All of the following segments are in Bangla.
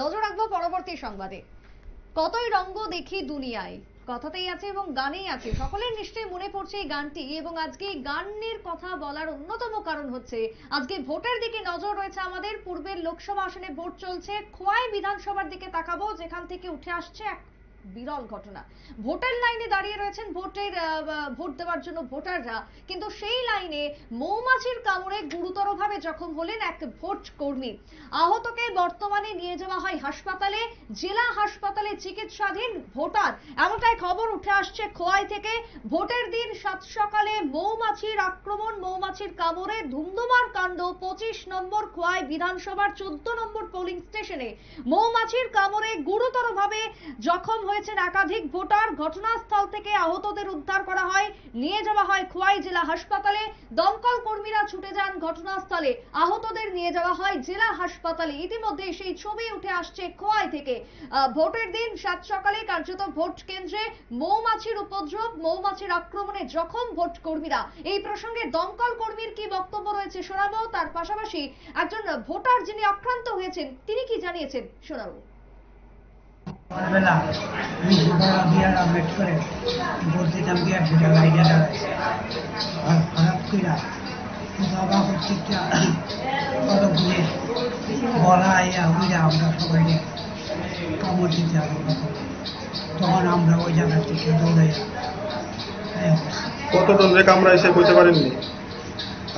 নজর রাখবো পরবর্তী সংবাদে। কতই রঙ্গ দেখি দুনিয়ায় কথাতেই আছে এবং গানেই আছে। সকলের নিশ্চয়ই মনে পড়ছে এই গানটি, এবং আজকে এই গানের কথা বলার অন্যতম কারণ হচ্ছে আজকে ভোটের দিকে নজর রয়েছে আমাদের। পূর্বের লোকসভা আসনে ভোট চলছে, খোয়াই বিধানসভার দিকে তাকাবো, যেখান থেকে উঠে আসছে এক বিরল ঘটনা। ভোটের লাইনে দাঁড়িয়ে রয়েছেন ভোট দেওয়ার জন্য ভোটাররা, কিন্তু সেই লাইনে মৌমাছির কামড়ে গুরুতরভাবে জখম হলেন এক ভোট কর্মী। আহতকে বর্তমানে নিয়ে যাওয়া হয় হাসপাতালে, জেলা হাসপাতালে চিকিৎসাধীন ভোটার। এমনটাই খবর উঠে আসছে খোয়াই থেকে। ভোটের দিন সাত সকালে মৌমাছির আক্রমণ, মৌমাছির কামড়ে ধুমধুমার কাণ্ড 25 নম্বর খোয়াই বিধানসভার 14 নম্বর পোলিং স্টেশনে। মৌমাছির কামড়ে গুরুতরভাবে জখম হয়েছেন একাধিক ভোটার। ঘটনাস্থল থেকে আহতদের উদ্ধার করা হয়, নিয়ে যাওয়া হয় খোয়াই জেলা হাসপাতালে। দমকল কর্মীরা ছুটে যান ঘটনাস্থলে, আহতদের নিয়ে যাওয়া হয় জেলা হাসপাতালে। ইতিমধ্যে সেই ছবি উঠে আসছে খোয়াই থেকে। ভোটের দিন সাত সকালে কার্যত ভোট কেন্দ্রে মৌমাছির উপদ্রব, মৌমাছির আক্রমণে জখম ভোট কর্মীরা। এই প্রসঙ্গে দমকল কর্মীর কি বক্তব্য রয়েছে শোনাবো, তার পাশাপাশি একজন ভোটার যিনি আক্রান্ত হয়েছেন তিনি কি জানিয়েছেন শোনাবো। সকালবেলা বিয়ার আপডেট করে বলতেছিলাম বিয়ার সেটা লাইনে দাঁড়ায় হঠাৎ করে বাবা প্রত্যেকটা কতগুলি বলা ইয়া বুঝা আমরা সবাইকে কামড় দিতে আরম্ভ করি। তখন আমরা ওই জায়গা থেকে দৌড়াই। কতজন যে কামড়াইছে কইতে পারেননি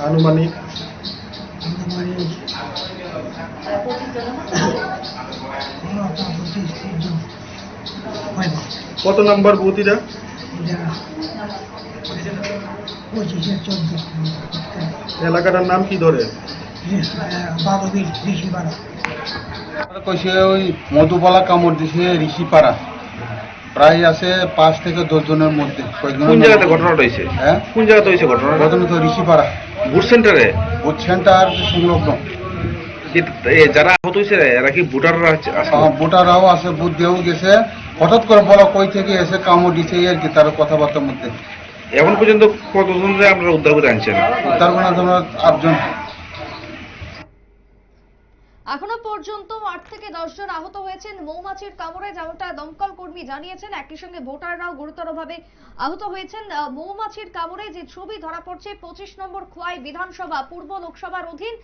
আনুমানিক? আনুমানিক 25-30 জন। কত নাম্বার বুথ এটা? 25-14 এলাকাটার নাম কি ধরে? বাবুবীর ঋষিপাড়া। কইছে ওই মধুবালা কামড় দিছে ঋষিপাড়া, প্রায় আছে 5 থেকে 10 জনের মধ্যে। কোন জায়গাতে ঘটনাটা হয়েছে? হ্যাঁ, কোন জায়গাতে হয়েছে ঘটনাটা? ঘটনা তো ঋষিপাড়া বুথ সেন্টারে। বুথ সেন্টার সংলগ্ন। যারা আহত হয়েছে এরা কি ভোটাররা আছে? ভোটাররাও আছে, বুথ দিয়েও গেছে। হঠাৎ করে বলা কই থেকে এসে কামড় দিছে আর কি, তার কথাবার্তার মধ্যে। এখন পর্যন্ত কতজন আপনারা উদ্ধার করে আনছেন? উদ্ধার করা তোমার 8 জন। এখনো পর্যন্ত 8 থেকে 10 জন আহত হয়েছেন মৌমাছির কামড়ে, যেমনটা দমকল কর্মী জানিয়েছেন। একই সঙ্গে ভোটাররাও গুরুতরভাবে আহত হয়েছেন মৌমাছির কামড়ে। যে ছবি ধরা পড়ছে 25 নম্বর খোয়াই বিধানসভা, পূর্ব লোকসভার অধীন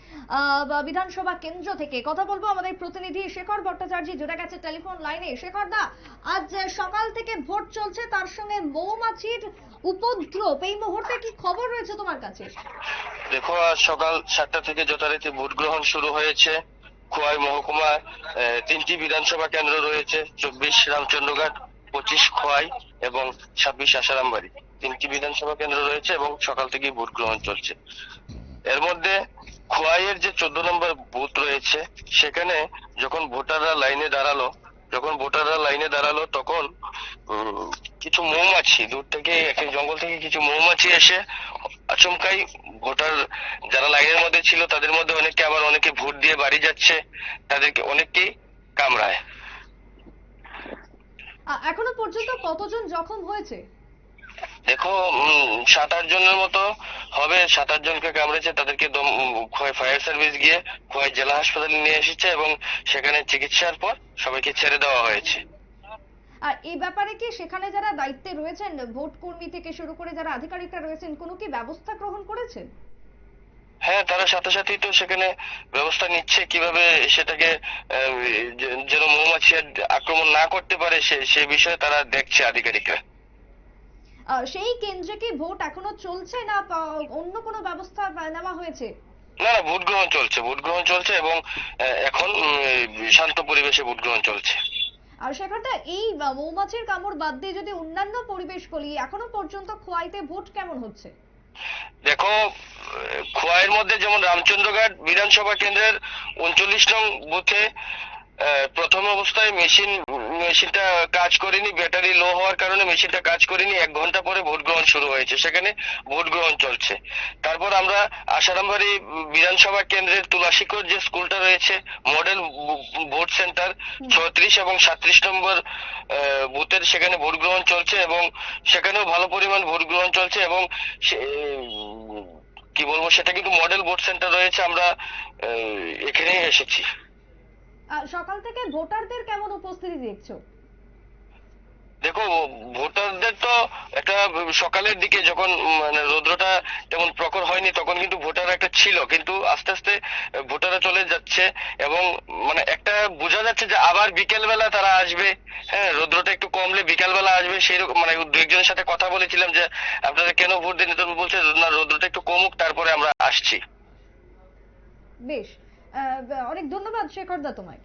বিধানসভা কেন্দ্র থেকে। কথা বলবো আমাদের প্রতিনিধি শেখর ভট্টাচার্য জুড়ে গেছে টেলিফোন লাইনে। শেখর দা, আজ সকাল থেকে ভোট চলছে, তার সঙ্গে মৌমাছির উপদ্রব, এই মুহূর্তে কি খবর রয়েছে তোমার কাছে? দেখো, আজ সকাল 7টা থেকে যথারীতি ভোট গ্রহণ শুরু হয়েছে। খোয়াই মহকুমায় 3টি বিধানসভা কেন্দ্র রয়েছে, 24 রামচন্দ্রঘাট, 25 খোয়াই এবং 26 আসারামবাড়ি। 3টি বিধানসভা কেন্দ্র রয়েছে এবং সকাল থেকেই ভোট গ্রহণ চলছে। এর মধ্যে খোয়াইয়ের যে 14 নম্বর বুথ রয়েছে সেখানে যখন ভোটাররা লাইনে দাঁড়ালো তখন কিছু মৌমাছি দূর থেকে, জঙ্গল থেকে কিছু মৌমাছি এসে আচমকাই ভোটার যারা লাইনের মধ্যে ছিল তাদের মধ্যে অনেকে ভোট দিয়ে বাড়ি যাচ্ছে, তাদেরকে অনেককেই কামড়ায়। এখনো পর্যন্ত কতজন জখম হয়েছে? দেখো, 7-8 জনের মতো হবে। 7-8 জনকে কামড়েছে, তাদেরকে খোয়াই ফায়ার সার্ভিস গিয়ে খোয়াই জেলা হাসপাতালে নিয়ে এসেছে এবং সেখানে চিকিৎসার পর সবাইকে ছেড়ে দেওয়া হয়েছে। আর এই ব্যাপারে কি সেখানে যারা দায়িত্বে রয়েছেন, ভোট কর্মী থেকে শুরু করে যারা আধিকারিকরা রয়েছেন, কোনো কি ব্যবস্থা গ্রহণ করেছেন? হ্যাঁ, তারা সাথে সাথেই তো সেখানে ব্যবস্থা নিচ্ছে কিভাবে সেটাকে যেন মৌমাছি আক্রমণ না করতে পারে সে বিষয়ে তারা দেখছে আধিকারিকরা। সেই কেন্দ্রে কি ভোট এখনো চলছে না অন্য কোনো ব্যবস্থা নেওয়া হয়েছে? না, ভোট গ্রহণ চলছে এবং এখন শান্ত পরিবেশে ভোট গ্রহণ চলছে। আর সেখানটা এই মৌমাছির কামড় বাদ দিয়ে যদি অন্যান্য পরিবেশ বলি, এখনো পর্যন্ত খোয়াইতে ভোট কেমন হচ্ছে? দেখো, খোয়াইয়ের মধ্যে যেমন রামচন্দ্রঘাট বিধানসভা কেন্দ্রের 39 নং বুথে প্রথম অবস্থায় মেশিনটা কাজ করেনি, ব্যাটারি লো হওয়ার কারণে মেশিনটা কাজ করেনি। 1 ঘন্টা পরে ভোট গ্রহণ শুরু হয়েছে, সেখানে ভোট গ্রহণ চলছে। তারপর আমরা আসারামবাড়ি বিধানসভা কেন্দ্রের তুলাসীকর যে স্কুলটা রয়েছে, মডেল ভোট সেন্টার 36 এবং 37 নম্বর বুথের সেখানে ভোট গ্রহণ চলছে এবং সেখানেও ভালো পরিমাণ ভোট গ্রহণ চলছে এবং কি বলবো, সেটা কিন্তু মডেল ভোট সেন্টার রয়েছে। আমরা এখানেই এসেছি। সকাল থেকে ভোটারদের কেমন উপস্থিতি দেখছো? দেখো, ভোটারদের তো একটা সকালের দিকে যখন মানে রৌদ্রটা তেমন প্রখর হয়নি তখন কিন্তু ভোটার একটা ছিল, কিন্তু আস্তে আস্তে ভোটাররা চলে যাচ্ছে এবং মানে একটা বোঝা যাচ্ছে যে আবার বিকেল বেলা তারা আসবে। হ্যাঁ, রৌদ্রটা একটু কমলে বিকাল বেলা আসবে সেই রকম, মানে দু একজনের সাথে কথা বলেছিলাম যে আপনারা কেন ভোট দেন, তো বলছে না রৌদ্রটা একটু কমুক তারপরে আমরা আসছি। বেশ, অনেক ধন্যবাদ শেখর দা তোমায়।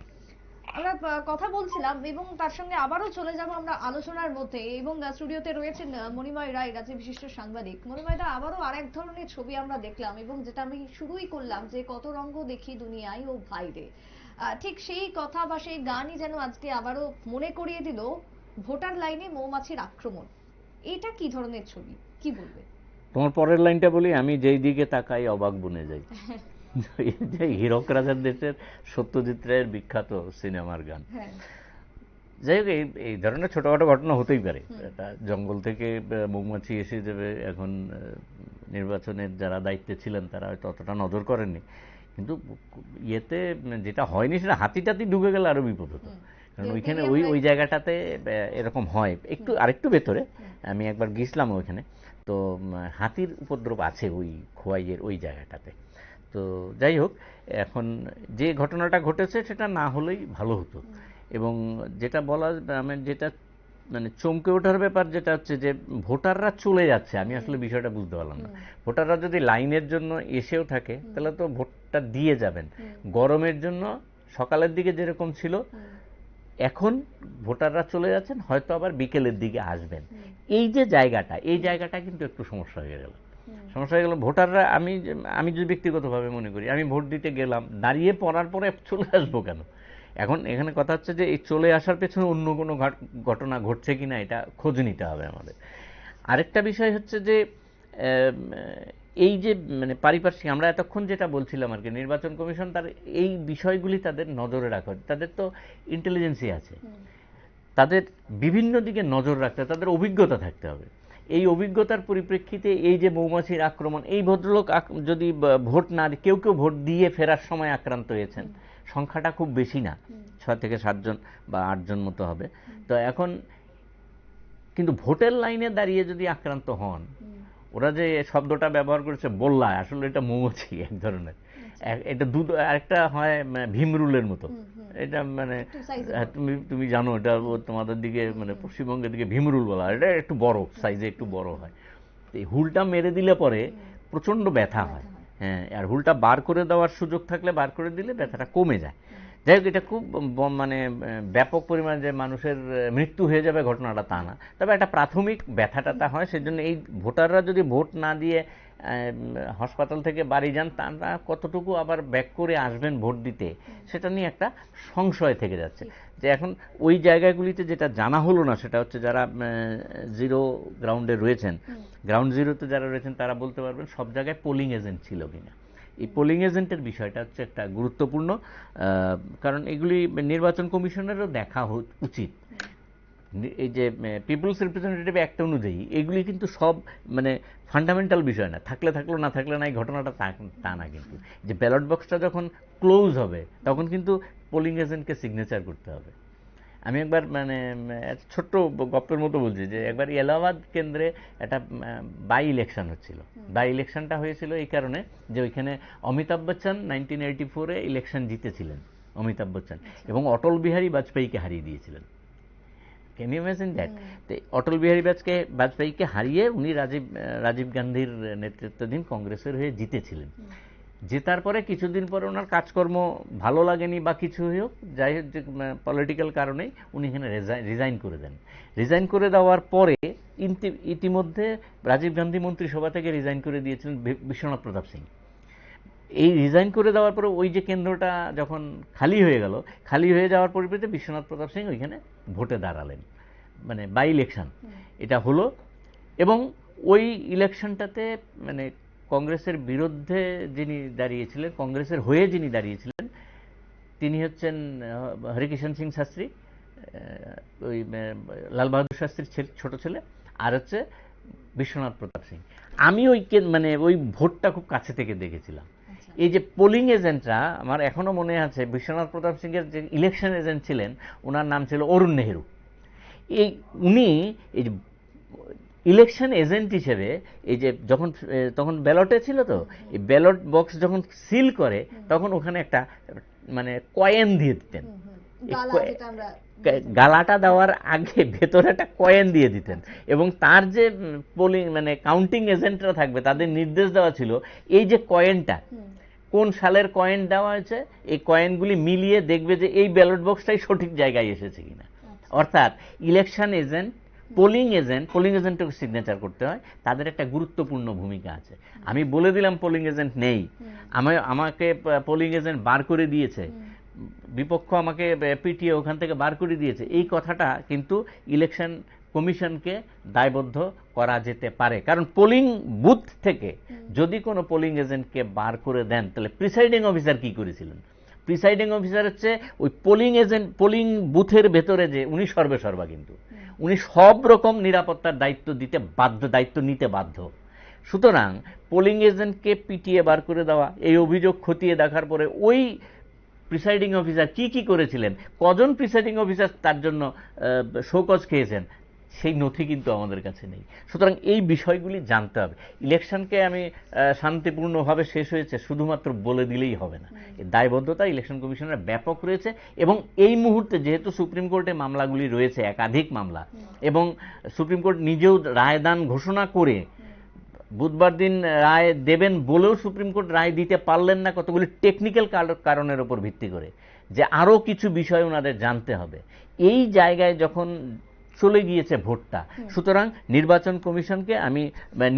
আমরা কথা বলছিলাম এবং তার সঙ্গে আবারও চলে যাব আমরা আলোচনার মধ্যে, এবং স্টুডিওতে রয়েছেন মণিময় রায়, রাজ্যের বিশিষ্ট সাংবাদিক। মণিময় দা, আবারও আরেক ধরনের ছবি আমরা দেখলাম, এবং যেটা আমি শুরুই করলাম যে কত রঙ্গ দেখি দুনিয়ায় ও ভাইরে, ঠিক সেই কথা বা সেই গানই যেন আজকে আবারও মনে করিয়ে দিল ভোটার লাইনে মৌমাছির আক্রমণ। এটা কি ধরনের ছবি, কি বলবে? তোমার পরের লাইনটা বলি, আমি যেই দিকে তাকাই অবাক বনে যাই। যে হীরক রাজার দেশের সত্যজিৎ রায়ের বিখ্যাত সিনেমার গান। যাই হোক, এই ধরনের ছোটখাটো ঘটনা হতেই পারে। এটা জঙ্গল থেকে মৌমাছি এসে যাবে, এখন নির্বাচনের যারা দায়িত্বে ছিলেন তারা হয়তো অতটা নজর করেননি, কিন্তু ইয়েতে যেটা হয়নি সেটা হাতি টাতি ঢুকে গেলে আরো বিপদ হতো। কারণ ওইখানে ওই জায়গাটাতে এরকম হয়, আরেকটু ভেতরে। আমি একবার গিয়েছিলাম ওইখানে, তো হাতির উপদ্রব আছে ওই খোয়াইয়ের ওই জায়গাটাতে। তো যাই হোক, এখন যে ঘটনাটা ঘটেছে সেটা না হলেই ভালো হতো। এবং যেটা বলা, যেটা মানে চমকে ওঠার ব্যাপার যেটা হচ্ছে যে ভোটাররা চলে যাচ্ছে, আমি আসলে বিষয়টা বুঝতে পারলাম না। ভোটাররা যদি লাইনের জন্য এসেও থাকে তাহলে তো ভোটটা দিয়ে যাবেন। গরমের জন্য সকালের দিকে যেরকম ছিল, এখন ভোটাররা চলে যাচ্ছেন, হয়তো আবার বিকেলের দিকে আসবেন। এই যে জায়গাটা, এই জায়গাটা কিন্তু একটু সমস্যা হয়ে গেল। ভোটাররা, আমি যদি ব্যক্তিগতভাবে মনে করি, আমি ভোট দিতে গেলাম, দাঁড়িয়ে পড়ার পরে চলে আসবো কেন? এখন এখানে কথা হচ্ছে যে এই চলে আসার পেছনে অন্য কোনো ঘটনা ঘটছে কিনা এটা খোঁজ নিতে হবে আমাদের। আরেকটা বিষয় হচ্ছে যে এই যে মানে পারিপার্শ্বিক, আমরা এতক্ষণ যেটা বলছিলাম আর কি, নির্বাচন কমিশন তার এই বিষয়গুলি তাদের নজরে রাখা, তাদের তো ইন্টেলিজেন্সি আছে, তাদের বিভিন্ন দিকে নজর রাখতে, তাদের অভিজ্ঞতা থাকতে হবে। এই অভিজ্ঞতার পরিপ্রেক্ষিতে এই যে মৌমাছির আক্রমণ, এই ভদ্রলোক যদি ভোট না, কেউ ভোট দিয়ে ফেরার সময় আক্রান্ত হয়েছেন, সংখ্যাটা খুব বেশি না, 6 থেকে 7 জন বা 8 জন মতো হবে। তো এখন কিন্তু ভোটের লাইনে দাঁড়িয়ে যদি আক্রান্ত হন, ওরা যে শব্দটা ব্যবহার করেছে বললা, আসলে এটা মৌমাছি এক ধরনের, এটা আরেকটা হয় ভীমরুলের মতো। এটা মানে তুমি জানো, এটা তোমাদের দিকে মানে পশ্চিমবঙ্গের দিকে ভীমরুল বলা, এটা একটু বড় সাইজে, একটু বড় হয়। এই হুলটা মেরে দিলে পরে প্রচন্ড ব্যথা হয়। হ্যাঁ, আর হুলটা বার করে দেওয়ার সুযোগ থাকলে বার করে দিলে ব্যথাটা কমে যায়। যাই হোক, এটা খুব মানে ব্যাপক পরিমাণে যে মানুষের মৃত্যু হয়ে যাবে ঘটনাটা তা না, তবে একটা প্রাথমিক ব্যথাটা হয়। সেজন্য এই ভোটাররা যদি ভোট না দিয়ে হাসপাতাল থেকে বাড়ি যান, তারা কতটুকু আবার ব্যাক করে আসবেন ভোট দিতে, সেটা নিয়ে একটা সংশয় থেকে যাচ্ছে। যে এখন ওই জায়গাগুলিতে যেটা জানা হলো না সেটা হচ্ছে যারা জিরো গ্রাউন্ডে রয়েছেন, গ্রাউন্ড জিরোতে যারা রয়েছেন তারা বলতে পারবেন সব জায়গায় পোলিং এজেন্ট ছিল কিনা। এই পোলিং এজেন্টের বিষয়টা হচ্ছে একটা গুরুত্বপূর্ণ, কারণ এগুলি নির্বাচন কমিশনেরও দেখা উচিত। এই যে পিপলস রিপ্রেজেন্টেটিভ অ্যাক্ট অনুযায়ী এগুলি কিন্তু সব মানে ফান্ডামেন্টাল বিষয় না, থাকলে থাকলো না থাকলে না, এই ঘটনাটা তা না। কিন্তু যে ব্যালট বক্সটা যখন ক্লোজ হবে তখন কিন্তু পোলিং এজেন্টকে সিগনেচার করতে হবে। আমি একবার মানে ছোট্ট গপ্পের মতো বলছি যে একবার এলাহাবাদ কেন্দ্রে একটা বাই ইলেকশন হচ্ছিল। বাই ইলেকশনটা হয়েছিল এই কারণে যে ওইখানে অমিতাভ বচ্চন 1984-এ ইলেকশন জিতেছিলেন, অমিতাভ বচ্চন, এবং অটল বিহারী বাজপেয়ীকে হারিয়ে দিয়েছিলেন। Can you imagine that? তো অটল বিহারী বাজপেয়ীকে হারিয়ে উনি রাজীব গান্ধীর নেতৃত্বাধীন কংগ্রেসের হয়ে জিতেছিলেন। জেতার পরে কিছুদিন পরে ওনার কাজকর্ম ভালো লাগেনি বা কিছু হোক, যাই হোক, পলিটিক্যাল কারণে উনি এখানে রিজাইন করে দেন। রিজাইন করে দেওয়ার পরে ইতিমধ্যে রাজীব গান্ধী মন্ত্রিসভা থেকে রিজাইন করে দিয়েছিলেন বিশ্বনাথ প্রতাপ সিং। এই রিজাইন করে দেওয়ার পরে ওই যে কেন্দ্রটা যখন খালি হয়ে গেল, খালি হয়ে যাওয়ার পরিপ্রেক্ষিতে বিশ্বনাথ প্রতাপ সিং ওইখানে ভোটে দাঁড়ালেন, মানে বাই ইলেকশন এটা হলো। এবং ওই ইলেকশনটাতে মানে কংগ্রেসের বিরুদ্ধে যিনি দাঁড়িয়েছিলেন, কংগ্রেসের হয়ে যিনি দাঁড়িয়েছিলেন, তিনি হচ্ছেন হরিকিষণ সিং শাস্ত্রী, ওই লাল বাহাদুর শাস্ত্রীর ছোট ছেলে, আর হচ্ছে বিশ্বনাথ প্রতাপ সিং। আমি ওই মানে ওই ভোটটা খুব কাছে থেকে দেখেছিলাম। এই যে পোলিং এজেন্টরা, আমার এখনো মনে আছে বিশ্বনাথ প্রতাপ সিংয়ের যে ইলেকশন এজেন্ট ছিলেন ওনার নাম ছিল অরুণ নেহেরু। উনি এই যে ইলেকশন এজেন্ট হিসেবে এই যে তখন ব্যালটে ছিল, তো এই ব্যালট বক্স যখন সিল করে তখন ওখানে একটা মানে কয়েন দিয়ে দিতেন। গালাটা দেওয়ার আগে ভেতরে একটা কয়েন দিয়ে দিতেন, এবং তার যে পোলিং মানে কাউন্টিং এজেন্টরা থাকবে তাদের নির্দেশ দেওয়া ছিল এই যে কয়েনটা কোন সালের কয়েন দেওয়া হয়েছে, এই কয়েনগুলি মিলিয়ে দেখবে যে এই ব্যালট বক্সটাই সঠিক জায়গায় এসেছে কিনা। অর্থাৎ ইলেকশন এজেন্ট, পোলিং এজেন্টকে সিগনেচার করতে হয়, তাদের একটা গুরুত্বপূর্ণ ভূমিকা আছে। আমি বলে দিলাম পোলিং এজেন্ট নেই, আমাকে পোলিং এজেন্ট বার করে দিয়েছে, বিপক্ষ আমাকে পিটিয়ে ওখান থেকে বার করে দিয়েছে, এই কথাটা কিন্তু ইলেকশন কমিশনকে দায়বদ্ধ করা যেতে পারে। কারণ পোলিং বুথ থেকে যদি কোনো পোলিং এজেন্টকে বার করে দেন তাহলে প্রিসাইডিং অফিসার কি করেছিলেন? প্রিসাইডিং অফিসার হচ্ছে ওই পোলিং বুথের ভেতরে যে উনি সর্বেসর্বা, কিন্তু উনি সব রকম নিরাপত্তার দায়িত্ব নিতে বাধ্য। সুতরাং পোলিং এজেন্টকে পিটিয়ে বার করে দেওয়া, এই অভিযোগ খতিয়ে দেখার পরে ওই প্রিসাইডিং অফিসার কি করেছিলেন, কজন প্রিসাইডিং অফিসার তার জন্য শোকজ খেয়েছেন, সেই নথি কিন্তু আমাদের কাছে নেই। সুতরাং এই বিষয়গুলি জানতে হবে। ইলেকশনকে আমি শান্তিপূর্ণভাবে শেষ হয়েছে শুধুমাত্র বলে দিলেই হবে না, এই দায়বদ্ধতা ইলেকশন কমিশনের ব্যাপক রয়েছে। এবং এই মুহূর্তে যেহেতু সুপ্রিম কোর্টে মামলাগুলি রয়েছে, একাধিক মামলা, এবং সুপ্রিম কোর্ট নিজেও রায়দান ঘোষণা করে বুধবার দিন রায় দেবেন বলেও সুপ্রিম কোর্ট রায় দিতে পারলেন না, কতগুলি টেকনিক্যাল কারণের উপর ভিত্তি করে, যে আরও কিছু বিষয় ওনাদের জানতে হবে। এই জায়গায় যখন চলে গিয়েছে ভোটটা, সুতরাং নির্বাচন কমিশনকে, আমি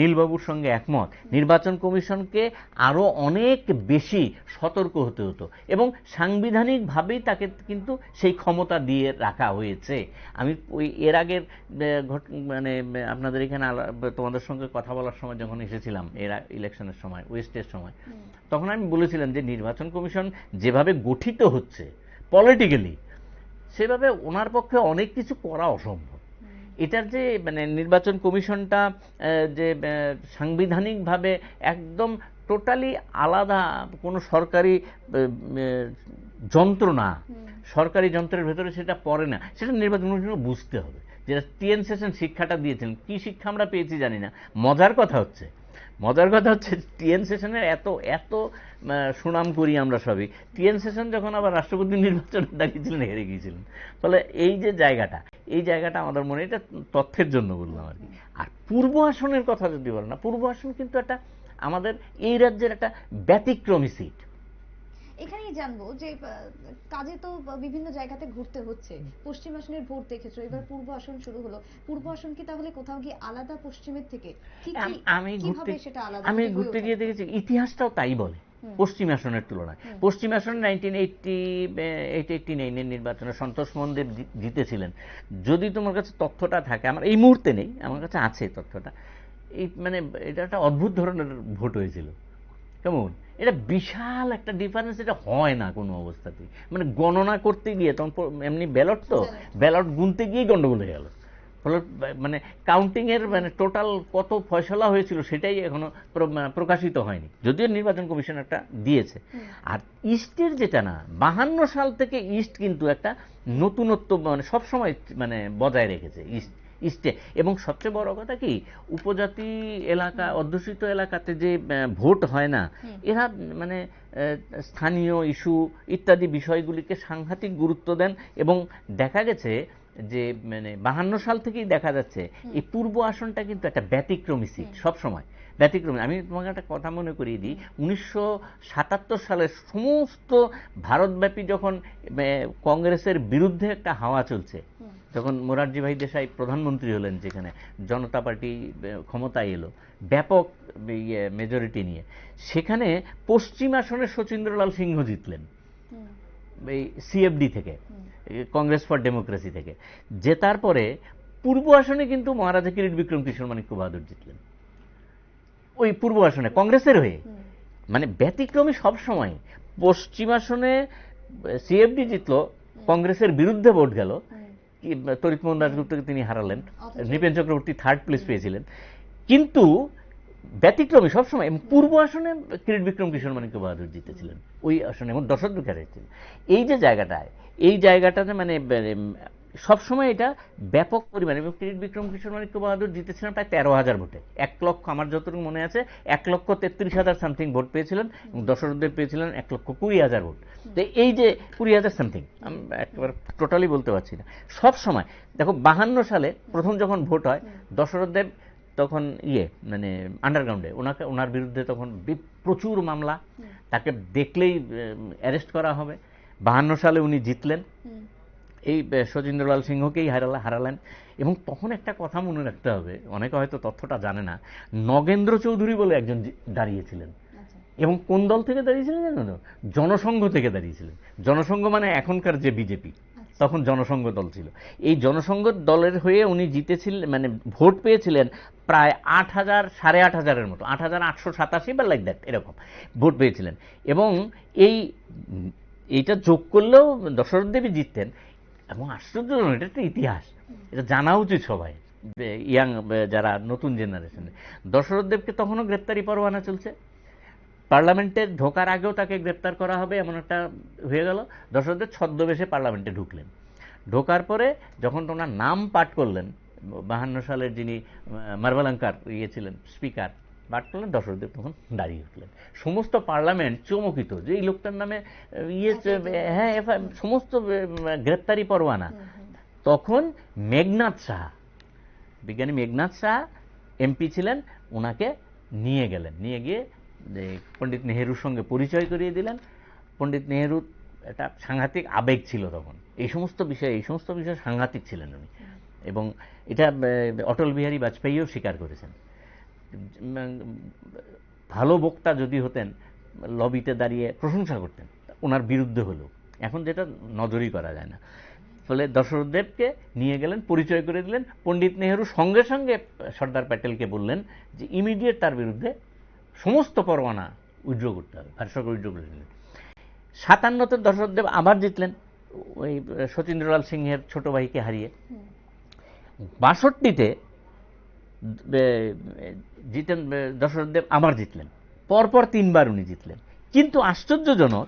নীলবাবুর সঙ্গে একমত, নির্বাচন কমিশনকে আরও অনেক বেশি সতর্ক হতে হতো, এবং সাংবিধানিকভাবেই তাকে কিন্তু সেই ক্ষমতা দিয়ে রাখা হয়েছে। আমি ওই এর আগের মানে আপনাদের এখানে তোমাদের সঙ্গে কথা বলার সময় যখন এসেছিলাম এর ইলেকশনের সময়, ওয়েস্টের সময়, তখন আমি বলেছিলাম যে নির্বাচন কমিশন যেভাবে গঠিত হচ্ছে পলিটিক্যালি, সেভাবে ওনার পক্ষে অনেক কিছু করা অসম্ভব। এটার যে মানে নির্বাচন কমিশনটা যে সাংবিধানিকভাবে একদম টোটালি আলাদা কোনো সরকারি যন্ত্র না, সরকারি যন্ত্রের ভেতরে সেটা পড়ে না, সেটা নির্বাচন কমিশন বুঝতে হবে। যেটা টিএন সেশন শিক্ষাটা দিয়েছিলেন, কি শিক্ষা আমরা পেয়েছি জানি না। মজার কথা হচ্ছে টিএন সেশনের এত সুনাম করি আমরা সবই, টিএন সেশন যখন আবার রাষ্ট্রপতি নির্বাচনে দাঁড়িয়েছিলেন হেরে গিয়েছিলেন। ফলে এই যে জায়গাটা আমাদের মনে, এটা তথ্যের জন্য বললাম আর কি। আর পূর্ব আসনের কথা যদি বলেন না, পূর্ব আসন কিন্তু একটা আমাদের এই রাজ্যের একটা ব্যতিক্রমী সিট। এখানেই জানবো যে কাজে তো বিভিন্ন জায়গাতে ঘুরতে হচ্ছে, পশ্চিম আসনের ভোট দেখেছো, এবার পূর্ব আসন শুরু হলো, পূর্ব আসন কি তাহলে কোথাও গিয়ে আলাদা পশ্চিমের থেকে? আমি ঘুরতে গিয়ে দেখেছি ইতিহাসটাও তাই বলে পশ্চিম আসনের তুলনায়। পশ্চিম আসনে 1989 নির্বাচনে সন্তোষ মন্দির জিতেছিলেন। যদি তোমার কাছে তথ্যটা থাকে, আমার এই মুহূর্তে নেই, আমার কাছে আছে তথ্যটা, এই মানে এটা একটা অদ্ভুত ধরনের ভোট হয়েছিল। কেমন এটা বিশাল একটা ডিফারেন্স, এটা হয় না কোনো অবস্থাতেই। মানে গণনা করতে গিয়ে তখন এমনি ব্যালট গুনতে গিয়েই গন্ডগোল হয়ে গেল। ফলে মানে কাউন্টিং এর মানে টোটাল কত ফয়সলা হয়েছিল সেটাই এখনো প্রকাশিত হয়নি, যদিও নির্বাচন কমিশন একটা দিয়েছে। আর ইস্টের যেটা না, 52 সাল থেকে ইস্ট কিন্তু একটা নতুনত্ব মানে সবসময় মানে বজায় রেখেছে ইস্টে। এবং সবচেয়ে বড় কথা কি, উপজাতি এলাকা, অধ্যুষিত এলাকাতে যে ভোট হয় না, এরা মানে স্থানীয় ইস্যু ইত্যাদি বিষয়গুলিকে সাংঘাতিক গুরুত্ব দেন। এবং দেখা গেছে যে মানে 52 সাল থেকেই দেখা যাচ্ছে এই পূর্ব আসনটা কিন্তু একটা ব্যতিক্রমী সিট, সবসময় ব্যতিক্রমী। আমি তোমাকে একটা কথা মনে করিয়ে দিই, 1977 সালের সমস্ত ভারতব্যাপী যখন কংগ্রেসের বিরুদ্ধে একটা হাওয়া চলছে, যখন মোরারজি ভাই দেশাই প্রধানমন্ত্রী হলেন, যেখানে জনতা পার্টি ক্ষমতায় এলো ব্যাপক মেজরিটি নিয়ে, সেখানে পশ্চিম আসনে শচীন্দ্রলাল সিংহ জিতলেন এই সিএফডি থেকে, কংগ্রেস ফর ডেমোক্রেসি থেকে। জেতার পরে পূর্ব আসনে কিন্তু মহারাজা কিরিট বিক্রম কিশোর মানিক্য বাহাদুর জিতলেন ওই পূর্ব আসনে কংগ্রেসের হয়ে। মানে ব্যতিক্রমী সব সময়। পশ্চিম আসনে সিএফডি জিতলো, কংগ্রেসের বিরুদ্ধে ভোট গেল, তরিত মোহন দাশগুপ্তকে তিনি হারালেন, নৃপেন চক্রবর্তী 3rd প্লেস পেয়েছিলেন। কিন্তু ব্যতিক্রমী সবসময়। এবং পূর্ব আসনে কিরিট বিক্রম কিশোর মানিক্য বাহাদুর জিতেছিলেন ওই আসনে, এবং দশরথ হারিয়েছিলেন। এই যে জায়গাটায়, এই জায়গাটাতে মানে সবসময় এটা ব্যাপক পরিমাণে, এবং কিরিট বিক্রম কিশোর মানিক্য বাহাদুর জিতেছিলেন প্রায় 13,000 ভোটে। 1 লক্ষ, আমার যতটুকু মনে আছে 1,33,000 সামথিং ভোট পেয়েছিলেন, এবং দশরথদেব পেয়েছিলেন 1,20,000 ভোট। তো এই যে 20,000 সামথিং, আমি একেবারে টোটালি বলতে পারছি না। সব সময় দেখো 52 সালে প্রথম যখন ভোট হয়, দশরথদেব তখন মানে আন্ডারগ্রাউন্ডে, ওনার বিরুদ্ধে তখন প্রচুর মামলা, তাকে দেখলেই অ্যারেস্ট করা হবে। 52 সালে উনি জিতলেন, এই শচীন্দ্রলাল সিংহকেই হারালেন। এবং তখন একটা কথা মনে রাখতে হবে, অনেকে হয়তো তথ্যটা জানে না, নগেন্দ্র চৌধুরী বলে একজন দাঁড়িয়েছিলেন, এবং কোন দল থেকে দাঁড়িয়েছিলেন জানো? জনসংঘ থেকে দাঁড়িয়েছিলেন। জনসংঘ মানে এখনকার যে বিজেপি, তখন জনসংঘ দল ছিল। এই জনসংঘ দলের হয়ে উনি জিতেছিলেন, মানে ভোট পেয়েছিলেন প্রায় 8,000, 8,500-এর মতো, 8,887 বা লাইক দ্যাট, এরকম ভোট পেয়েছিলেন। এবং এইটা যোগ করলেও দশরথ দেবী জিততেন। এবং আশ্চর্যজনক, এটা একটা ইতিহাস, এটা জানা উচিত সবাই, ইয়াং যারা নতুন জেনারেশনে। দশরথ দেবকে তখনও গ্রেপ্তারি পরোয়ানা চলছে, পার্লামেন্টে ঢোকার আগেও তাকে গ্রেপ্তার করা হবে এমন একটা হয়ে গেল। দশরথদেব ছদ্মবেশে পার্লামেন্টে ঢুকলেন। ঢোকার পরে যখন ওনার নাম পাঠ করলেন, 52 সালের যিনি মার্ভালাঙ্কার ছিলেন স্পিকার, পাঠ করলেন, দশরথদেব তখন দাঁড়িয়ে উঠলেন। সমস্ত পার্লামেন্ট চমকিত যে এই লোকটার নামে হ্যাঁ সমস্ত গ্রেপ্তারি পরোয়ানা। তখন মেঘনাথ সাহা, বিজ্ঞানী মেঘনাথ সাহা এমপি ছিলেন, ওনাকে নিয়ে গেলেন, নিয়ে গিয়ে পণ্ডিত নেহেরুর সঙ্গে পরিচয় করিয়ে দিলেন। পণ্ডিত নেহেরুর একটা সাংঘাতিক আবেগ ছিল তখন, এই সমস্ত বিষয়ে সাংঘাতিক ছিলেন উনি। এবং এটা অটল বিহারী বাজপেয়ীও স্বীকার করেছেন। ভালো বক্তা যদি হতেন, লবিতে দাঁড়িয়ে প্রশংসা করতেন ওনার বিরুদ্ধে হলেও, এখন যেটা নজরই করা যায় না। ফলে দশরথদেবকে নিয়ে গেলেন, পরিচয় করে দিলেন। পণ্ডিত নেহেরু সঙ্গে সঙ্গে সর্দার প্যাটেলকে বললেন যে ইমিডিয়েট তার বিরুদ্ধে সমস্ত পরোয়ানা উইথড্র করতে হবে, ভারত সরকার উইথড্র করে দিলেন। 57-তে দশরথদেব আবার জিতলেন, ওই শচীন্দ্রলাল সিংহের ছোট ভাইকে হারিয়ে। 62-তে জিতেন দশরথদেব, আবার জিতলেন, পরপর 3বার উনি জিতলেন। কিন্তু আশ্চর্যজনক,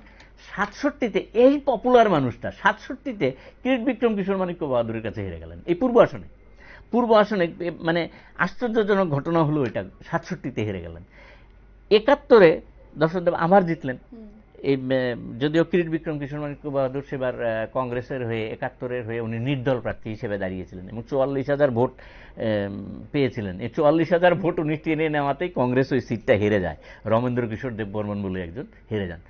67-তে এই পপুলার মানুষটা 67-তে কিরিট বিক্রম কিশোর মানিক্য বাহাদুরের কাছে হেরে গেলেন এই পূর্ব আসনে। মানে আশ্চর্যজনক ঘটনা হলো এটা, 67-তে হেরে গেলেন। 71-এ দশরথদেব আবার জিতলেন। এই যদিও কিরিট বিক্রম কিশোর মানিক্য বাহাদুর সেবার কংগ্রেসের হয়ে, 71-এর হয়ে উনি নির্দল প্রার্থী হিসেবে দাঁড়িয়েছিলেন এবং 44,000 ভোট পেয়েছিলেন। এই 44,000 ভোট উনি টেনে নেওয়াতেই কংগ্রেস ওই সিটটা হেরে যায়, রমেন্দ্র কিশোর দেব বর্মন বলে একজন হেরে যান।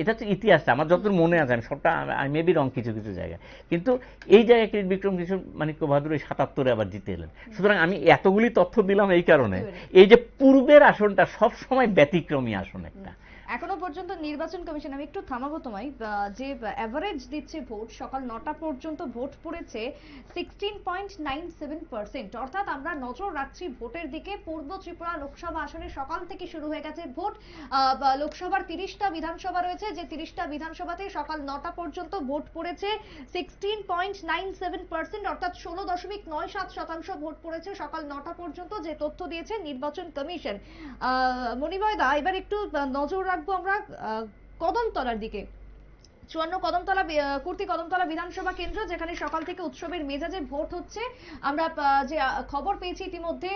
এটা হচ্ছে ইতিহাসটা, আমার যতদূর মনে আছে, আমি সবটা আই মে বি রং কিছু জায়গায়, কিন্তু এই জায়গায় কিরিট বিক্রম কিশোর মানিক্য বাহাদুর ওই 77-এ আবার জিতে এলেন। সুতরাং আমি এতগুলি তথ্য দিলাম এই কারণে, এই যে পূর্বের আসনটা সবসময় ব্যতিক্রমী আসন একটা। এখনো পর্যন্ত নির্বাচন কমিশন, আমি একটু থামাবো তোমায়, যে অ্যাভারেজ দিচ্ছে ভোট, সকাল 9টা পর্যন্ত ভোট পড়েছে 16.97%। অর্থাৎ আমরা নজর রাখছি ভোটের দিকে। পূর্ব ত্রিপুরা লোকসভা আসনে সকাল থেকে শুরু হয়ে গেছে ভোট। লোকসভার 30টা বিধানসভা রয়েছে, যে 30টা বিধানসভাতে সকাল 9টা পর্যন্ত ভোট পড়েছে 16.97%, অর্থাৎ 16.97% ভোট পড়েছে সকাল 9টা পর্যন্ত, যে তথ্য দিয়েছে নির্বাচন কমিশন। মণিময়দা, এবার একটু নজর রাখবো আমরা কদমতলার দিকে। 54 কদমতলা, কুর্তি কদমতলা বিধানসভা কেন্দ্র, যেখানে সকাল থেকে উৎসবের মেজাজে ভোট হচ্ছে। আমরা যে খবর পেয়েছি ইতিমধ্যে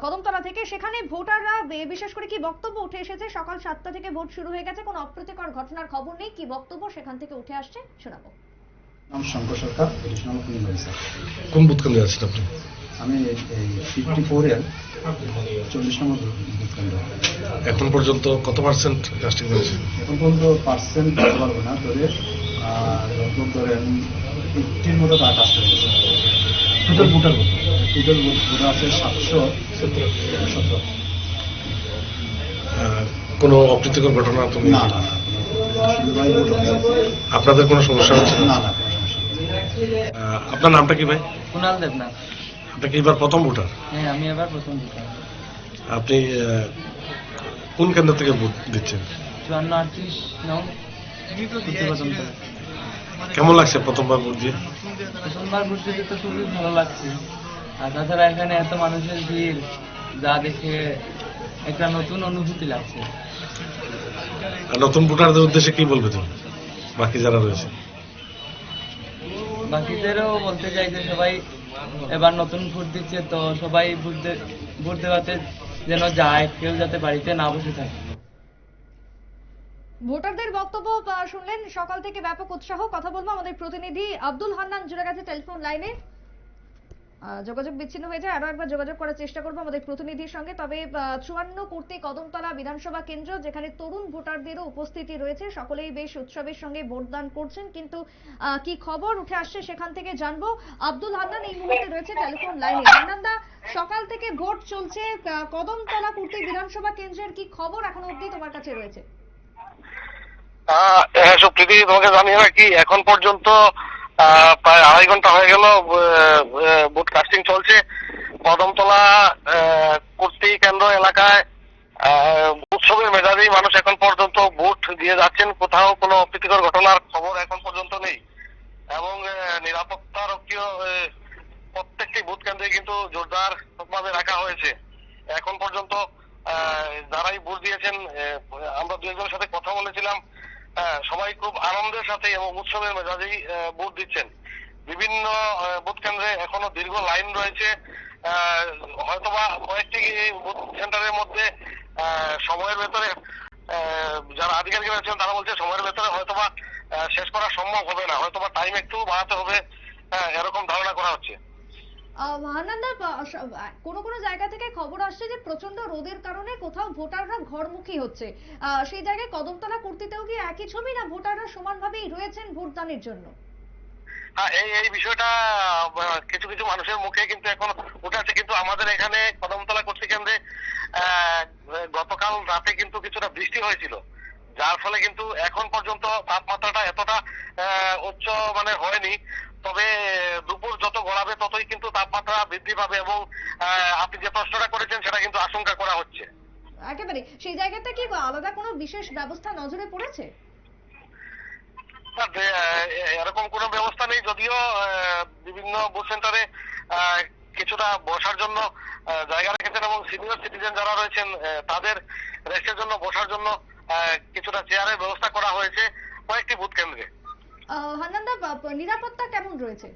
কদমতলা থেকে, সেখানে ভোটাররা বিশেষ করে কি বক্তব্য উঠে এসেছে? সকাল 7টা থেকে ভোট শুরু হয়ে গেছে, কোনো অপ্রীতিকর ঘটনার খবর নেই, কি বক্তব্য সেখান থেকে উঠে আসছে শোনাবো। নাম শঙ্কর সরকার, এডিশনাল পুলিশ অফিসার। কোন বুথ কেন্দ্রে আছেন আপনি? আমি এই 54-এর 40 নম্বর বুথ কেন্দ্র। এখন পর্যন্ত কত পার্সেন্ট কাস্টিং হয়েছে? এখন পর্যন্ত পার্সেন্ট বলতে পারবো না, তবে যতদূর ধরেন 80-র মতো তারা কাজ করে গেছে। টোটাল ভোট আছে 717। কোনো অপ্রীতিকর ঘটনা তো না, সুন্দরভাবে ভোট হচ্ছে। আপনাদের কোনো সমস্যা হচ্ছে না, না? কোনো সমস্যা নেই। আপনার নামটা কি ভাই? কুণাল দেবনাথ। আপনি কি এবার প্রথম ভোটার? হ্যাঁ, আমি এবার প্রথম ভোটার। আপনি কোন কেন্দ্র থেকে ভোট দিচ্ছেন? 54-38 নং কুর্তি কদমতলা। কেমন লাগছে প্রথমবার ভোট দিয়ে? প্রথমবার ভোট দিতে তো খুবই ভালো লাগছে, আর তাছাড়া এখানে এত মানুষের ভিড়, যা দেখে একটা নতুন অনুভূতি লাগছে। আর নতুন ভোটারদের উদ্দেশ্যে কি বলবে তুমি, বাকি যারা রয়েছে? বাকিদেরও বলতে চাই যে সবাই এবার নতুন ভোট দিচ্ছে, তো সবাই ভোট দেওয়াতে যেন যায়, কেউ যাতে বাড়িতে না বসে থাকে। ভোটারদের বক্তব্য শুনলেন, সকাল থেকে ব্যাপক উৎসাহ। কথা বলবো আমাদের প্রতিনিধি আব্দুল হান্নান জুড়ে গেছে টেলিফোন লাইনে। যোগাযোগ বিচ্ছিন্ন হয়ে যায়, আরো একবার যোগাযোগ করার চেষ্টা করবো আমাদের প্রতিনিধির সঙ্গে। তবে 54 কর্তৃ কদমতলা বিধানসভা কেন্দ্র, যেখানে তরুণ ভোটারদেরও উপস্থিতি রয়েছে, সকলেই বেশ উৎসবের সঙ্গে ভোটদান করছেন। কিন্তু কি খবর উঠে আসছে সেখান থেকে জানবো। আব্দুল হান্নান এই মুহূর্তে রয়েছে টেলিফোন লাইনে। হান্নানদা, সকাল থেকে ভোট চলছে, কদমতলা কর্তৃ বিধানসভা কেন্দ্রের কি খবর এখনো অবধি তোমার কাছে রয়েছে? সুপ্রীতি, তোমাকে জানিয়ে রাখি, এখন পর্যন্ত প্রায় 2.5 ঘন্টা হয়ে গেল ভোট কাস্টিং চলছে। কদমতলা কর্তৃ কেন্দ্র এলাকায় উৎসবের মেজাজেই মানুষ এখন পর্যন্ত ভোট দিয়ে যাচ্ছেন। কোথাও কোনো অপ্রীতিকর ঘটনার খবর এখন পর্যন্ত নেই এবং নিরাপত্তারক্ষীও প্রত্যেকটি ভোট কেন্দ্রে কিন্তু জোরদার ভাবে রাখা হয়েছে। এখন পর্যন্ত যারাই ভোট দিয়েছেন, আমরা 2 একজনের সাথে কথা বলেছিলাম, সবাই খুব আনন্দের সাথে এবং উৎসবের মেজাজেই ভোট দিচ্ছেন। বিভিন্ন ভোট কেন্দ্রে এখনো দীর্ঘ লাইন রয়েছে। হয়তোবা কয়েকটি ভোট সেন্টারের মধ্যে সময়ের ভেতরে যারা আধিকারিক রয়েছেন তারা বলছে সময়ের ভেতরে হয়তোবা শেষ করা সম্ভব হবে না, হয়তোবা টাইম একটু বাড়াতে হবে, এরকম ধারণা করা হচ্ছে। হান্নানদা, কোনো কোনো জায়গা থেকে খবর আসছে যে প্রচন্ড রোদের কারণে কোথাও ভোটাররা ঘরমুখী হচ্ছে, সেই জায়গায় কদমতলা কর্তৃতেও কি একই ছবি, না ভোটাররা সমানভাবেই রয়েছেন ভোটদানের জন্য? হ্যাঁ, এই বিষয়টা কিছু কিছু মানুষের মুখে কিন্তু এখন উঠে আছে। কিন্তু আমাদের এখানে কদমতলা কর্তৃ কেন্দ্রে গতকাল রাতে কিন্তু কিছুটা বৃষ্টি হয়েছিল, যার ফলে কিন্তু এখন পর্যন্ত তাপমাত্রাটা এতটা উচ্চ মানে হয়নি। তবে দুপুর যত গড়াবে ততই কিন্তু তাপমাত্রা বৃদ্ধি পাবে এবং আপনি যে প্রশ্নটা করেছেন সেটা কিন্তু আশঙ্কা করা হচ্ছে। একেবারে সেই জায়গাটা কি আলাদা কোনো বিশেষ ব্যবস্থা নজরে পড়েছে? এরকম কোনো ব্যবস্থা নেই, যদিও বিভিন্ন বুথ সেন্টারে কিছুটা বসার জন্য জায়গা রেখেছেন এবং সিনিয়র সিটিজেন যারা রয়েছেন তাদের রেস্টের জন্য বসার জন্য কিছুটা চেয়ারের ব্যবস্থা করা হয়েছে কয়েকটি বুথ কেন্দ্রে। হান্নানদা, নিরাপত্তা কেমন রয়েছে?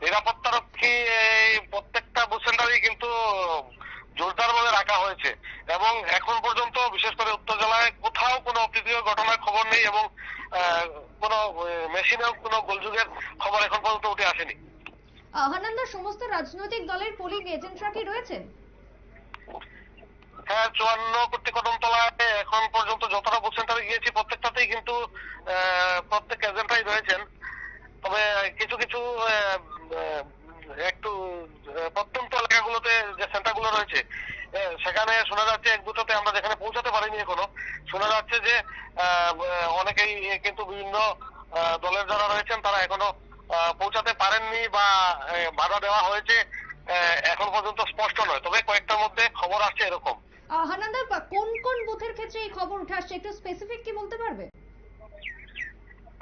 নিরাপত্তারক্ষী প্রত্যেকটা বুথ সেন্টারেই কিন্তু জোরদার ভাবে রাখা হয়েছে এবং এখন পর্যন্ত বিশেষ করে উত্তর জেলায় কোথাও কোনো অপ্রীতিকর ঘটনার খবর নেই এবং কোনো মেশিনেও কোনো গোলযোগের খবর এখন পর্যন্ত উঠে আসেনি। হান্নানদা, সমস্ত রাজনৈতিক দলের পোলিং এজেন্টরা কি রয়েছেন? হ্যাঁ, 54 কর্তৃ কদমতলায় এখন পর্যন্ত যতটা বুথ সেন্টারে গিয়েছি প্রত্যেকটাতেই কিন্তু প্রত্যেক এজেন্টরাই রয়েছেন। তবে কিছু কিছু একটু প্রত্যন্ত এলাকাগুলোতে যে সেন্টারগুলো রয়েছে সেখানে শোনা যাচ্ছে, এক দুটোতে আমরা যেখানে পৌঁছাতে পারিনি এখনো, শোনা যাচ্ছে যে অনেকেই কিন্তু বিভিন্ন দলের যারা রয়েছেন তারা এখনো পৌঁছাতে পারেননি বা বাধা দেওয়া হয়েছে, এখন পর্যন্ত স্পষ্ট নয়। তবে কয়েকটার মধ্যে খবর আসছে এরকম। হান্নানদা, কোন কোন বুথের ক্ষেত্রে এই খবর উঠে আসছে, একটু স্পেসিফিক কি বলতে পারবে?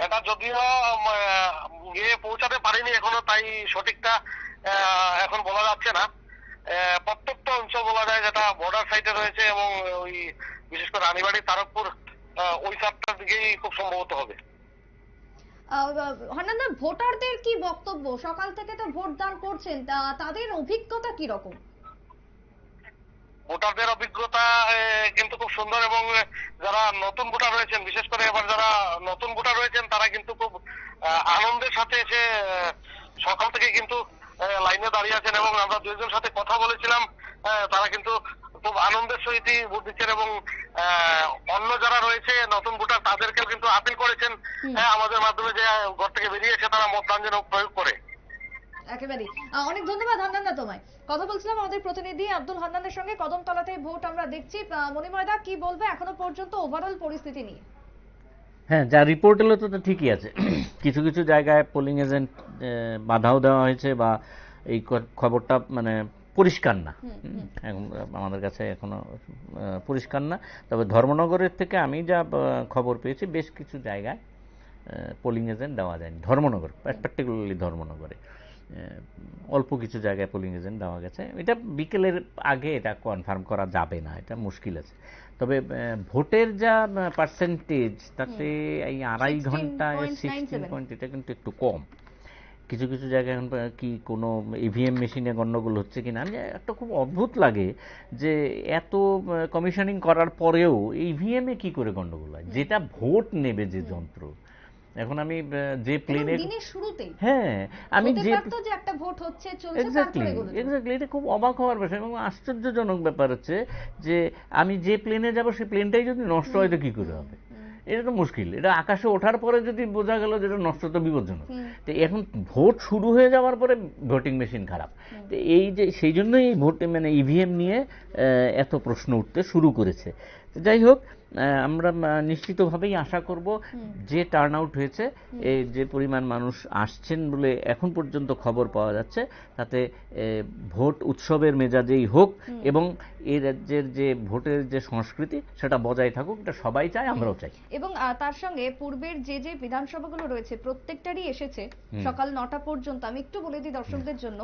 এটা যদিও গিয়ে পৌঁছাতে পারিনি এখনো, তাই সঠিকটা এখন বলা যাচ্ছে না। প্রত্যেকটা অঞ্চল বলা যায় যেটা বর্ডার সাইডে রয়েছে এবং ওই বিশেষ করে রানীবাড়ি, তারকপুর ওই সাইডটার দিকেই খুব সম্ভবত হবে। হান্নানদা, ভোটারদের কি বক্তব্য? সকাল থেকে তো ভোট দান করছেন, তাদের অভিজ্ঞতা কি রকম? ভোটারদের অভিজ্ঞতা কিন্তু খুব সুন্দর এবং যারা নতুন ভোটার রয়েছেন, বিশেষ করে এবার যারা নতুন ভোটার রয়েছেন তারা কিন্তু খুব আনন্দের সাথে এসে সকাল থেকে কিন্তু লাইনে দাঁড়িয়ে আছেন এবং আমরা 2 জনের সাথে কথা বলেছিলাম, তারা কিন্তু খুব আনন্দের সহিত ভোট দিচ্ছেন এবং অন্য যারা রয়েছে নতুন ভোটার তাদেরকেও কিন্তু আপিল করেছেন আমাদের মাধ্যমে যে ঘর থেকে বেরিয়ে এসে তারা মতদান যেন প্রয়োগ করে। একেবারে অনেক ধন্যবাদ হান্নানদা তোমায়। কথা বলছিলাম আমাদের প্রতিনিধি আব্দুল হান্নানের সঙ্গে। কদমতলাতে ভোট আমরা দেখছি। মনিময়দা, কি বলবে এখনো পর্যন্ত ওভারঅল পরিস্থিতি নিয়ে? হ্যাঁ, যা রিপোর্ট এলো তো ঠিকই আছে। কিছু কিছু জায়গায় পোলিং এজেন্ট বাধাও দেওয়া হয়েছে বা এই খবরটা মানে পরিষ্কার না, এখন আমাদের কাছে এখনো পরিষ্কার না। তবে ধর্মনগরের থেকে আমি যা খবর পেয়েছি বেশ কিছু জায়গায় পোলিং এজেন্ট দেওয়া যায়নি, ধর্মনগর পার্টিকুলারলি ধর্মনগরে। অল্প কিছু জায়গায় পোলিং এজেন্ট দেওয়া গেছে। এটা বিকেলের আগে এটা কনফার্ম করা যাবে না, এটা মুশকিল আছে। তবে ভোটের যা পার্সেন্টেজ, তাতে এই 2.5 ঘন্টায় 16 পয়েন্ট, এটা কিন্তু একটু কম। কিছু কিছু জায়গায় এখন কি কোনো ইভিএম মেশিনে গন্ডগোল হচ্ছে কিনা, আমি একটা খুব অদ্ভুত লাগে যে এত কমিশনিং করার পরেও ইভিএমে কি করে গন্ডগোল হয়, যেটা ভোট নেবে যে যন্ত্র। এখন আমি যে প্লেনে দিনের শুরুতেই হ্যাঁ আমি যে একটা ভোট হচ্ছে চলছে, এক্স্যাক্টলি এটা খুব অবাক হওয়ার বিষয় এবং আশ্চর্যজনক ব্যাপার হচ্ছে যে আমি যে প্লেনে যাব সেই প্লেনটাই যদি নষ্ট হয় তো কি করে হবে, এটা তো মুশকিল। এটা আকাশে ওঠার পরে যদি বোঝা গেল যেটা নষ্ট, তো বিপজ্জনক। তো এখন ভোট শুরু হয়ে যাওয়ার পরে ভোটিং মেশিন খারাপ, তো এই যে সেই জন্যই এই ভোট মানে ইভিএম নিয়ে এত প্রশ্ন উঠতে শুরু করেছে। যাই হোক, আমরা নিশ্চিতভাবেই আশা করব যে টার্ন আউট হয়েছে, এই যে পরিমাণ মানুষ আসছেন বলে এখন পর্যন্ত খবর পাওয়া যাচ্ছে, তাতে ভোট উৎসবের মেজাজেই হোক এবং এই রাজ্যের যে ভোটের যে সংস্কৃতি সেটা বজায় থাকুক, এটা সবাই চায়, আমরাও চাই। এবং তার সঙ্গে পূর্বের যে যে বিধানসভাগুলো রয়েছে প্রত্যেকটারই এসেছে সকাল 9টা পর্যন্ত। আমি একটু বলে দিই দর্শকদের জন্য,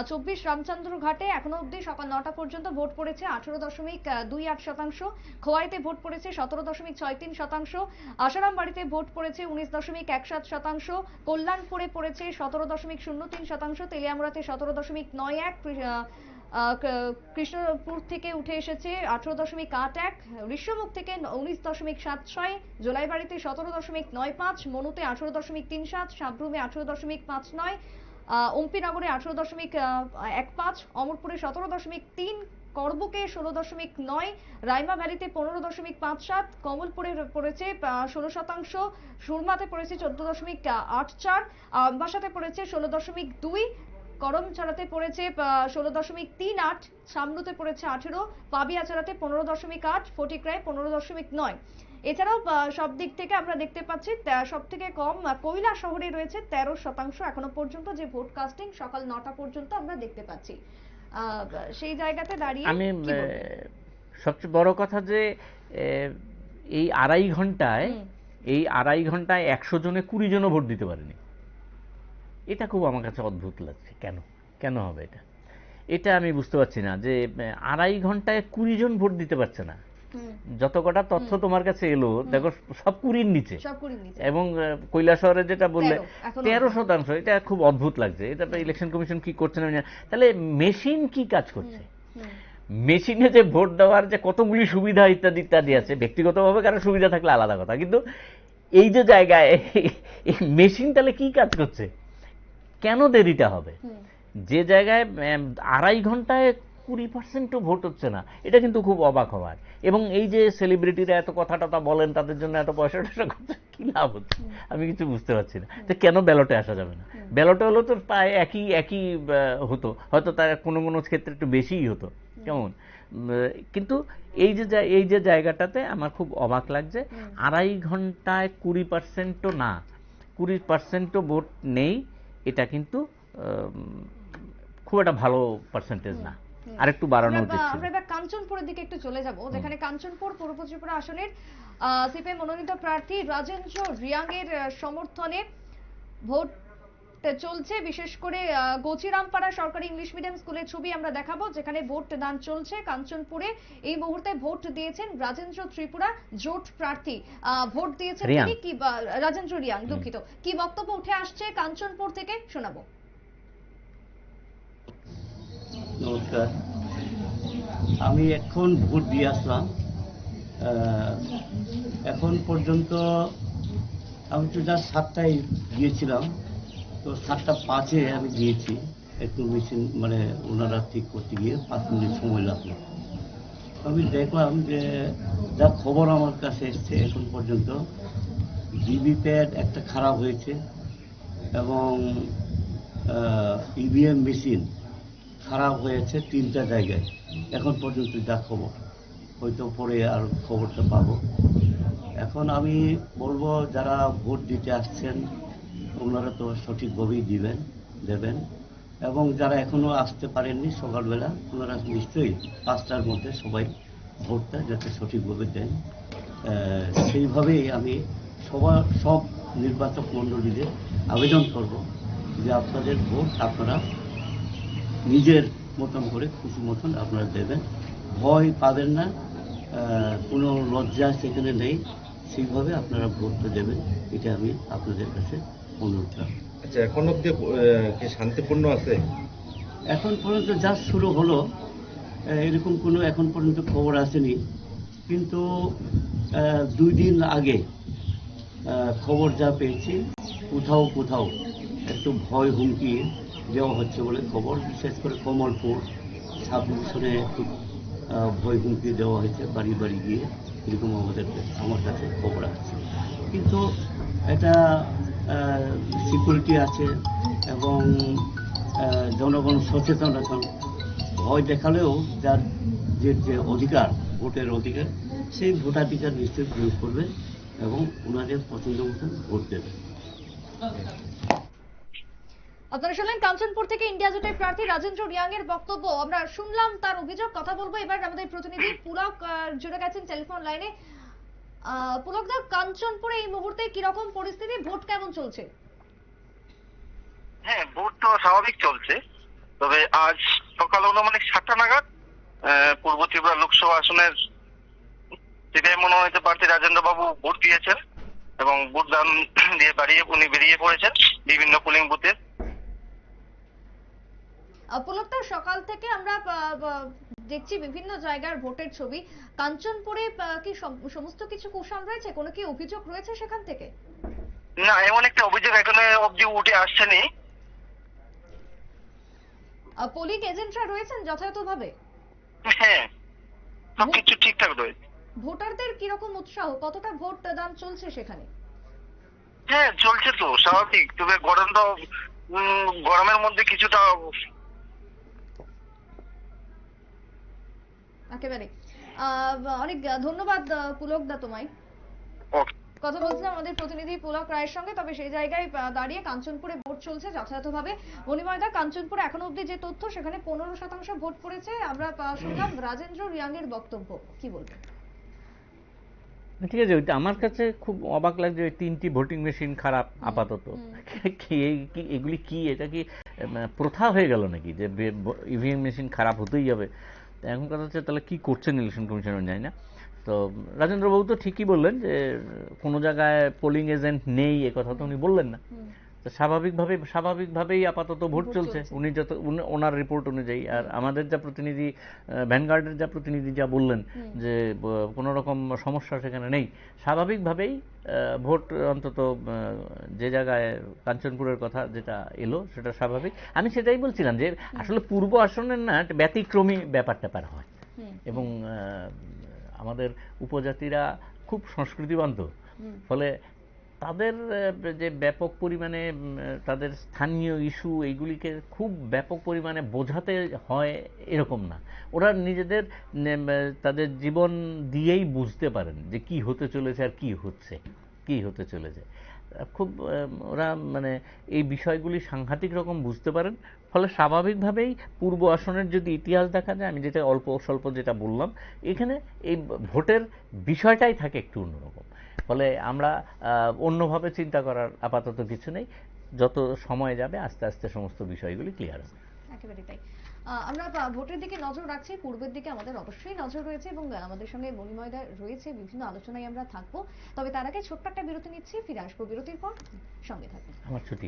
24 রামচন্দ্র ঘাটে এখনো অবধি সকাল 9টা পর্যন্ত ভোট পড়েছে 18.28%, খোয়াইতে ভোট পড়েছে 17.63%, আসারামবাড়িতে ভোট পড়েছে 19.17%, কল্যাণপুরে পড়েছে 17.03%, তেলিয়ামুড়াতে 17.91%, কৃষ্ণপুর থেকে উঠে এসেছে 18.81, ঋষ্যমুখ থেকে 19.76, জোলাইবাড়িতে 17.95, মনুতে 18.37, সাবরুমে 18.59, অম্পিনগরে 18.15, অমরপুরে 17.3, করবুকে 16.9, রাইমা ভ্যালিতে 15.57, কমলপুরে পড়েছে 16%, সুরমাতে পড়েছে 14.84, আমবাসাতে পড়েছে 16.2, করমছড়াতে পড়েছে 16.38, সামরুতে পড়েছে 18, পাবিয়াচারাতে 15.8, ফটিকরায় 15.9। এছাড়াও সব দিক থেকে আমরা দেখতে পাচ্ছি সব থেকে কম কৈলা শহরে রয়েছে 13% এখনো পর্যন্ত, যে ভোট কাস্টিং সকাল 9টা পর্যন্ত আমরা দেখতে পাচ্ছি। সেই জায়গাতে দাঁড়িয়ে আমি সবচেয়ে বড় কথা যে এই 2.5 ঘন্টায় 100 জনে 20 জনও ভোট দিতে পারেনি, এটা খুব আমার কাছে অদ্ভুত লাগছে। কেন হবে এটা আমি বুঝতে পারছি না, যে 2.5 ঘন্টায় 20 জন ভোট দিতে পারছে না। যত কটা তথ্য তোমার কাছে এলো দেখো সব 20-র নিচে, এবং কৈলাসহরে যেটা বললে 13%, এটা খুব অদ্ভুত লাগছে। এটা ইলেকশন কমিশন কি করছে না, তাহলে মেশিন কি কাজ করছে? মেশিনে যে ভোট দেওয়ার যে কতগুলি সুবিধা ইত্যাদি ইত্যাদি আছে, ব্যক্তিগতভাবে কারো সুবিধা থাকলে আলাদা কথা, কিন্তু এই যে জায়গায় এই মেশিন তাহলে কি কাজ করছে, কেন দেরিটা হবে? যে জায়গায় 2.5 ঘন্টায় 20% ভোট হচ্ছে না, এটা কিন্তু খুব অবাক হওয়ার। এবং এই যে সেলিব্রিটিরা এত কথা টথা বলেন, তাদের জন্য এত পয়সা টয়সা করছে, কি লাভ হচ্ছে আমি কিছু বুঝতে পারছি না। তো কেন ব্যালটে আসা যাবে না? ব্যালটে হলো তো প্রায় একই হতো, হয়তো তার কোনো ক্ষেত্রে একটু বেশিই হতো, কেমন? কিন্তু এই যে জায়গাটাতে আমার খুব অবাক লাগছে, 2.5 ঘন্টায় 20%ও না, 20%ও ভোট নেই, এটা কিন্তু খুব একটা ভালো পার্সেন্টেজ না, আরেকটু বাড়ানো উচিত ছিল। আমরা এবার কাঞ্চনপুরের দিকে একটু চলে যাব, যেখানে কাঞ্চনপুর পূর্ব ত্রিপুরা আসনের সিপিএম মনোনীত প্রার্থী রাজেন্দ্র রিয়াং এর সমর্থনে ভোট চলছে। বিশেষ করে গচিরামপাড়া সরকারি ইংলিশ মিডিয়াম স্কুলের ছবি আমরা দেখাবো, যেখানে ভোট দান চলছে কাঞ্চনপুরে। এই মুহূর্তে ভোট দিয়েছেন রাজেন্দ্র ত্রিপুরা জোট প্রার্থী, ভোট দিয়েছেন তিনি কি রাজেন্দ্র রিয়াং, দুঃখিত। কি বক্তব্য উঠে আসছে কাঞ্চনপুর থেকে শোনাবো। নমস্কার, আমি এখন ভোট দিয়ে আসলাম। এখন পর্যন্ত আমি তো যা 7টায় গিয়েছিলাম, তো 7:05 আমি গিয়েছি, একটু মেশিন মানে ওনারা ঠিক করতে গিয়ে 5 মিনিট সময় লাগলো। আমি দেখলাম যে যা খবর আমার কাছে এসছে এখন পর্যন্ত ভিভিপ্যাট একটা খারাপ হয়েছে এবং ইভিএম মেশিন খারাপ হয়েছে 3টা জায়গায়, এখন পর্যন্ত যা খবর। হয়তো পরে আর খবরটা পাবো। এখন আমি বলবো যারা ভোট দিতে আসছেন ওনারা তো সঠিকভাবেই দেবেন, এবং যারা এখনো আসতে পারেননি সকালবেলা, ওনারা নিশ্চয়ই 5টার মধ্যে সবাই ভোটটা যাতে সঠিকভাবে দেন, সেইভাবেই আমি সব নির্বাচক মণ্ডলীদের আবেদন করব যে আপনাদের ভোট আপনারা নিজের মতন করে খুশি মতন আপনারা দেবেন, ভয় পাবেন না, কোনো লজ্জা সেখানে নেই, সেইভাবে আপনারা ভোটটা দেবেন, এটা আমি আপনাদের কাছে অনুরোধ রাখব। আচ্ছা, এখন অব্দি কি শান্তিপূর্ণ আছে? এখন পর্যন্ত যা শুরু হলো, এরকম কোনো এখন পর্যন্ত খবর আসেনি, কিন্তু 2 দিন আগে খবর যা পেয়েছি কোথাও কোথাও একটু ভয় হুমকি দেওয়া হচ্ছে বলে খবর, বিশেষ করে কমলপুর সাব ডিভিশনে একটু ভয় হুমকি দেওয়া হয়েছে, বাড়ি বাড়ি গিয়ে, এরকম আমার কাছে খবর আসছে। কিন্তু এটা সিকিউরিটি আছে এবং জনগণ সচেতন এখন, ভয় দেখালেও যার যে অধিকার, ভোটের অধিকার, সেই ভোটাধিকার নিশ্চয়ই প্রয়োগ করবে এবং ওনাদের পছন্দ মতন ভোট দেবে। আপনারা শুনলেন কাঞ্চনপুর থেকে ইন্ডিয়া জোটের প্রার্থী রাজেন্দ্র রিয়াং এর বক্তব্য। আমরা শুনলাম তার অভিযোগ। কথা বলবো এবার আমাদের প্রতিনিধি পুলক জুড়ে গেছেন টেলিফোন লাইনে। পুলক দা, কাঞ্চনপুরে এই মুহূর্তে কিরকম পরিস্থিতি, ভোট কেমন চলছে? হ্যাঁ, ভোট তো স্বাভাবিক চলছে, তবে আজ সকাল অনুমানিক 7টা নাগাদ পূর্ব ত্রিপুরা লোকসভা আসনের সিপিআই মনোনীত প্রার্থী রাজেন্দ্র বাবু ভোট দিয়েছেন এবং ভোটদান দিয়ে উনি বেরিয়ে পড়েছেন বিভিন্ন পোলিং বুথে। পুলক দা, সকাল থেকে আমরা দেখছি বিভিন্ন জায়গার ভোটের ছবি। কাঞ্চনপুরে কি সমস্ত কিছু কুশল রয়েছে? কোনো কি অভিযোগ রয়েছে সেখান থেকে? না, এমন একটা অভিযোগ এখানে অবধি উঠে আসছেনি। পোলিং এজেন্টরা রয়েছেন যথাযথভাবে? হ্যাঁ, সবকিছু ঠিকঠাক রয়েছে। ভোটারদের কিরকম উৎসাহ, কতটা ভোট দান চলছে সেখানে? হ্যাঁ, চলছে তো স্বাভাবিক, তবে গরমের মধ্যে কিছুটা একেবারে। অনেক ধন্যবাদ পুলক দা তোমায়। কথা বলছিলাম আমাদের প্রতিনিধি পুলক রায়ের সঙ্গে। তবে সেই জায়গায় দাঁড়িয়ে কাঞ্চনপুরে ভোট চলছে যথাযথভাবে। মণিময়দা, কাঞ্চনপুরে এখনো অব্দি যে তথ্য, সেখানে 15% ভোট পড়েছে। আমরা শুনলাম রাজেন্দ্র রিয়াং এর বক্তব্য, কি বলবেন? ঠিক আছে, ওইটা আমার কাছে খুব অবাক লাগছে, ওই 3টি ভোটিং মেশিন খারাপ আপাতত। এগুলি কি, এটা কি প্রথা হয়ে গেল নাকি যে ইভিএম মেশিন খারাপ হতেই যাবে? এখন কথা হচ্ছে তাহলে কি করছেন ইলেকশন কমিশনার, জানি না। তো রাজেন্দ্রবাবু তো ঠিকই বললেন যে কোনো জায়গায় পোলিং এজেন্ট নেই, এ কথা তো উনি বললেন না। তো স্বাভাবিকভাবেই আপাতত ভোট চলছে, উনি ওনার রিপোর্ট অনুযায়ী। আর আমাদের যা প্রতিনিধি, ভ্যানগার্ডের যা প্রতিনিধি যা বললেন যে কোনো রকম সমস্যা সেখানে নেই, স্বাভাবিকভাবেই ভোট অন্তত যে জায়গায় কাঞ্চনপুরের কথা যেটা এলো সেটা স্বাভাবিক। আমি সেটাই বলছিলাম যে আসলে পূর্ব আসনের না একটা ব্যতিক্রমী ব্যাপার হয়, এবং আমাদের উপজাতিরা খুব সংস্কৃতিবান্ত, ফলে তাদের যে ব্যাপক পরিমাণে তাদের স্থানীয় ইস্যু এইগুলিকে খুব ব্যাপক পরিমাণে বোঝাতে হয় এরকম না। ওরা নিজেদের তাদের জীবন দিয়েই বুঝতে পারেন যে কি হতে চলেছে আর কি হতে চলেছে। খুব ওরা মানে এই বিষয়গুলি সাংঘাতিক রকম বুঝতে পারেন। ফলে স্বাভাবিকভাবেই পূর্ব আসনের যদি ইতিহাস দেখা যায়, আমি যেটা অল্প স্বল্প যেটা বললাম, এখানে এই ভোটের বিষয়টাই থাকে একটু অন্যরকম। ফলে আমরা অন্যভাবে চিন্তা করার আপাতত কিছু নেই, যত সময় যাবে আস্তে আস্তে সমস্ত বিষয়গুলি ক্লিয়ার হবে। একেবারে তাই। আমরা ভোটের দিকে নজর রাখছি, পূর্বের দিকে আমাদের অবশ্যই নজর রয়েছে, এবং আমাদের সঙ্গে মণিময়দা রয়েছে, বিভিন্ন আলোচনায় আমরা থাকবো। তবে তার আগে ছোট্ট একটা বিরতি নিচ্ছি, ফিরে আসবো বিরতির পর, সঙ্গে থাকবেন। আমার ছুটি।